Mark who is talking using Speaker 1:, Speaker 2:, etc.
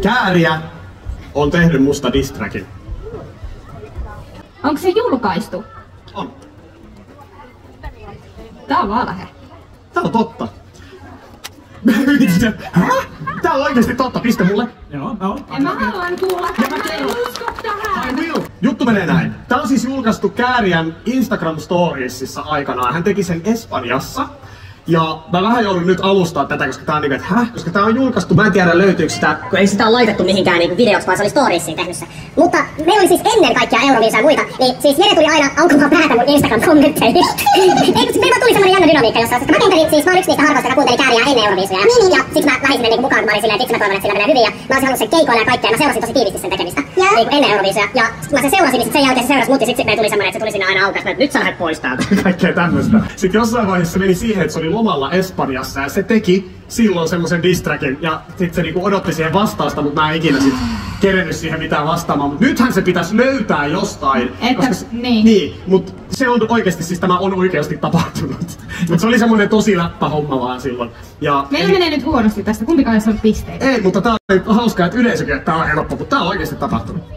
Speaker 1: Kääriä on tehnyt musta diss-trackin.
Speaker 2: Onko se julkaistu?
Speaker 1: On.
Speaker 2: Tää on valhe.
Speaker 1: Tää on totta. Tää on oikeesti totta, pistä mulle.
Speaker 3: Joo.
Speaker 2: Mä haluan kuulla, mä en usko tähän.
Speaker 1: Juttu menee näin. Tää on siis julkaistu Kääriän Instagram Storiesissa aikanaan. Hän teki sen Espanjassa. Ja mä vähän joudun nyt alustaa tätä, koska tää on niinku, koska tää on julkaistu, mä en tiedä löytyykö sitä.
Speaker 4: Kun ei sitä ole laitettu mihinkään niinku videoksi, vaan se oli storiesiin tehnyt se. Mutta meillä oli siis ennen kaikkia Euroviisoja ja muita, niin siis Jere tuli aina aukomaan päätä mun Instagram-kommentteihin. Ei, kun meillä tuli semmonen jännä dynamiikka jossain, koska mä kuuntelin, siis mä oon yksi niistä harvoista, joka kuunteli Kääriää ennen Euroviisoja. Ja siksi mä lähdin sinne niinku mukaan, kun mä olin silleen, että itse mä toivon, että sillä menee hyvin. Ja mä olisin halunnut sen keikoilla ja kaikkea, ja mä seurasin tosi tiivisti sen tekemistä. Niinku ennen Euroviisoja. Ja mä sen seurasin, niin sit sen jälkeen se seurasi mut, ja sit meillä tuli semmonen, että se tuli sinne aina aukaista, että nyt sä lähdet pois täältä.
Speaker 1: Kaikkea tämmöstä. Sitten jossain vaiheessa meni siihen, että se oli lomalla Espanjassa ja se teki silloin semmosen diss-trackin ja sit se niinku odotti siihen vastausta, mutta mä en ikinä sit kerennyt siihen mitään vastaamaan. Mut nythän se pitäisi löytää jostain.
Speaker 2: Että,
Speaker 1: niin, mut se on oikeesti, siis tämä on oikeasti tapahtunut. Mut se oli semmonen tosi läppä homma vaan silloin. Ja
Speaker 2: meillä menee nyt huonosti tästä, kumpikaan ei saa pisteitä.
Speaker 1: Ei, mutta tää on hauskaa, että yleisökin, että tää on helppo, mutta tää on oikeesti tapahtunut.